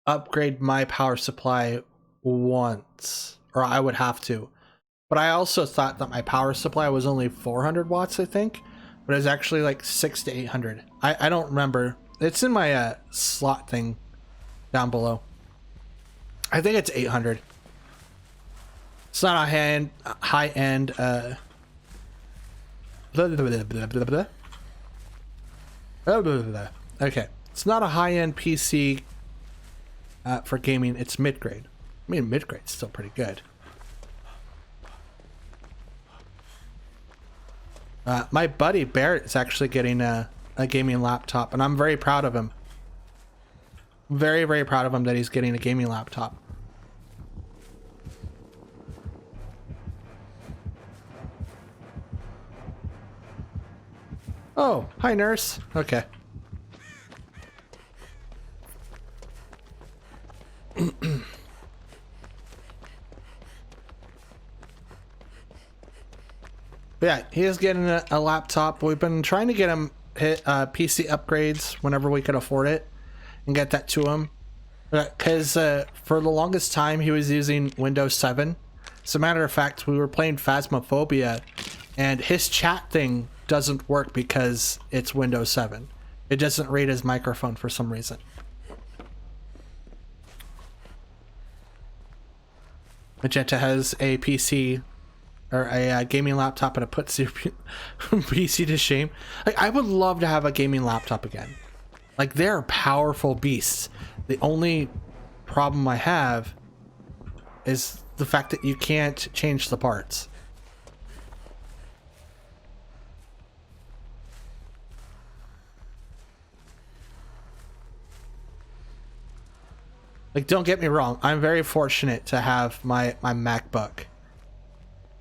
upgrade my power supply once, or I would have to. But I also thought that my power supply was only 400 watts, I think, but it was actually like 600 to 800. I don't remember. It's in my slot thing down below. I think it's 800. It's not a high end okay, it's not a high-end PC for gaming. It's mid-grade. I mean, mid-grade's still pretty good. My buddy Barrett is actually getting a gaming laptop, and I'm very proud of him. Very, very proud of him that he's getting a gaming laptop. Oh, hi, nurse. Okay. Yeah, he is getting a laptop. We've been trying to get him PC upgrades whenever we could afford it and get that to him. Because for the longest time, he was using Windows 7. As a matter of fact, we were playing Phasmophobia, and his chat thing doesn't work because it's Windows 7. It doesn't read his microphone for some reason. Magenta has a PC or a gaming laptop, and it puts your PC to shame. Like, I would love to have a gaming laptop again. Like, they're powerful beasts. The only problem I have is the fact that you can't change the parts. Like, don't get me wrong, I'm very fortunate to have my MacBook.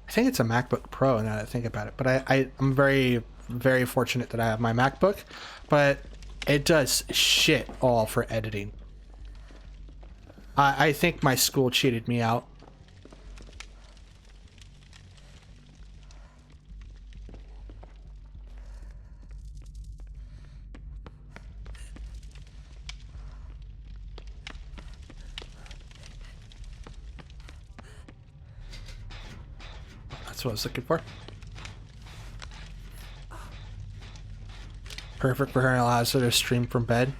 I think it's a MacBook Pro now that I think about it, but I'm very, very fortunate that I have my MacBook, but it does shit all for editing. I think my school cheated me out. That's what I was looking for. Perfect for her and allows her to stream from bed.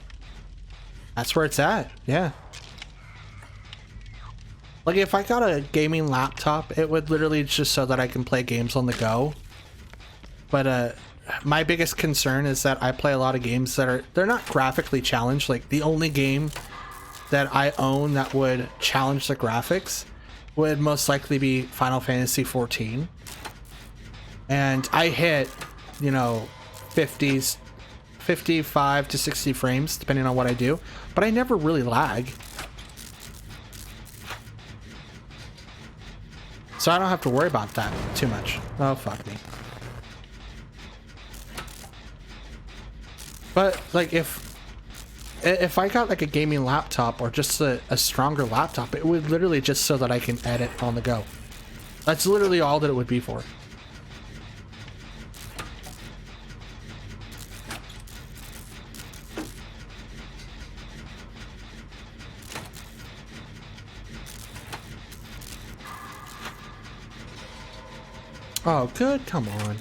That's where it's at, yeah. Like, if I got a gaming laptop, it would literally just so that I can play games on the go. But my biggest concern is that I play a lot of games that they're not graphically challenged. Like, the only game that I own that would challenge the graphics would most likely be Final Fantasy XIV. And I hit, you know, 55 to 60 frames, depending on what I do. But I never really lag. So I don't have to worry about that too much. Oh, fuck me. But, like, if I got, like, a gaming laptop or just a stronger laptop, it would literally just so that I can edit on the go. That's literally all that it would be for. Oh, good. Come on.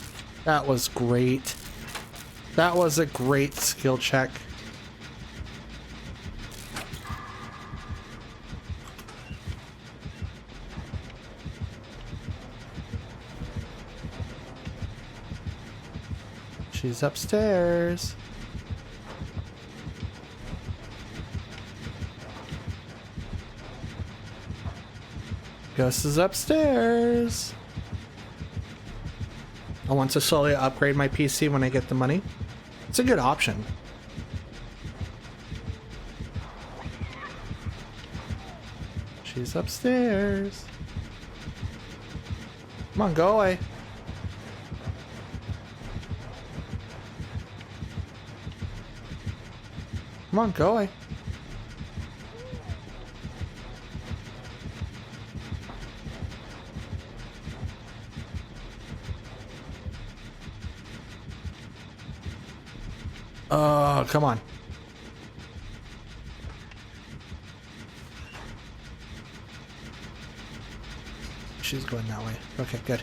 That was great. That was a great skill check. She's upstairs. Ghost is upstairs. I want to slowly upgrade my PC when I get the money. It's a good option. She's upstairs. Come on, go away. Come on, go away. Oh, come on. she's going that way. Okay, good.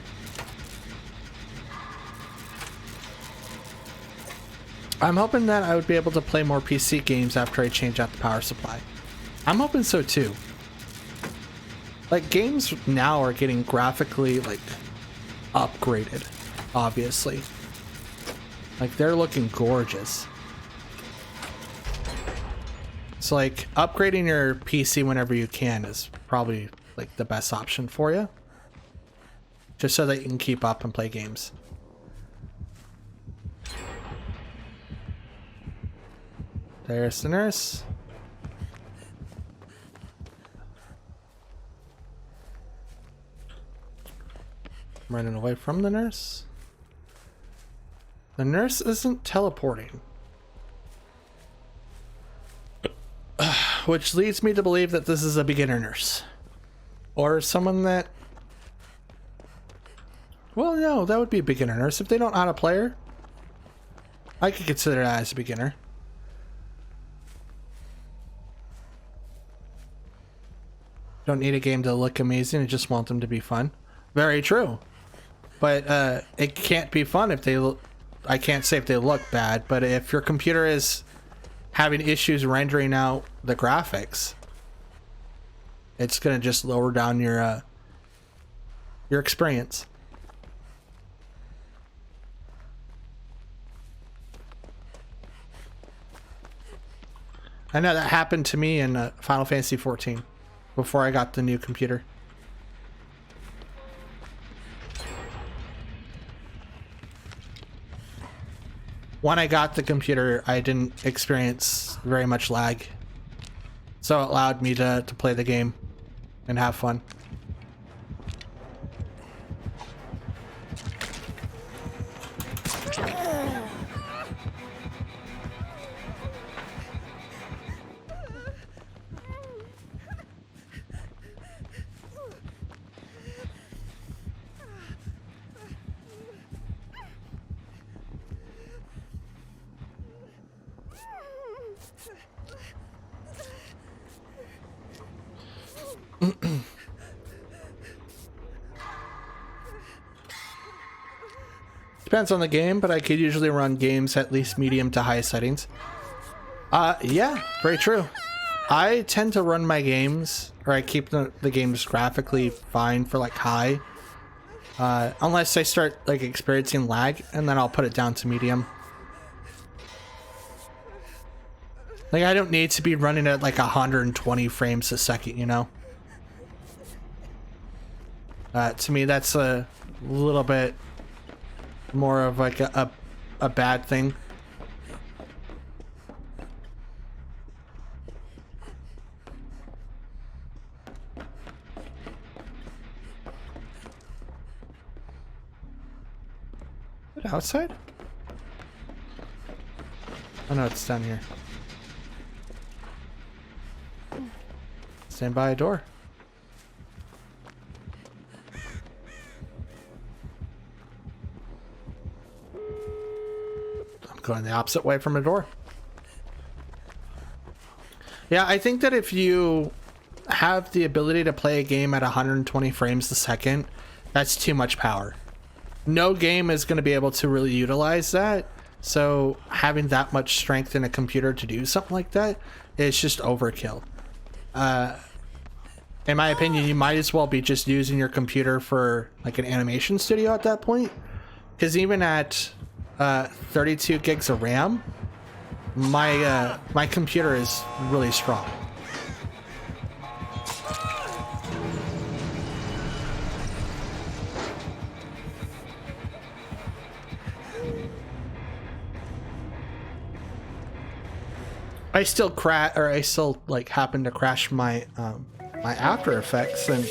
I'm hoping that I would be able to play more PC games after I change out the power supply. I'm hoping so too. Like, games now are getting graphically, like, upgraded, obviously. Like, they're looking gorgeous. So, like, upgrading your PC whenever you can is probably, like, the best option for you. Just so that you can keep up and play games. There's the nurse. I'm running away from the nurse. The nurse isn't teleporting. Which leads me to believe that this is a beginner nurse. Or someone that... Well, no, that would be a beginner nurse. If they don't know how to play her, I could consider that as a beginner. Don't need a game to look amazing, I just want them to be fun. Very true. But it can't be fun if they look... I can't say if they look bad, but if your computer is having issues rendering out the graphics, it's gonna just lower down your experience. I know that happened to me in Final Fantasy 14 before I got the new computer. When I got the computer, I didn't experience very much lag, so it allowed me to play the game and have fun. Depends on the game, but I could usually run games at least medium to high settings. Yeah, very true. I tend to run my games, or I keep the games graphically fine for like high. Unless I start like experiencing lag, and then I'll put it down to medium. Like, I don't need to be running at like 120 frames a second, you know? To me, that's a little bit more of like a bad thing. Is it outside? Oh no, it's down here. Stand by a door. Going the opposite way from a door. Yeah, I think that if you have the ability to play a game at 120 frames a second, that's too much power. No game is going to be able to really utilize that. So having that much strength in a computer to do something like that is just overkill. In my opinion, you might as well be just using your computer for like an animation studio at that point. Because even at 32 gigs of RAM, my computer is really strong. I still like happen to crash my my After Effects, and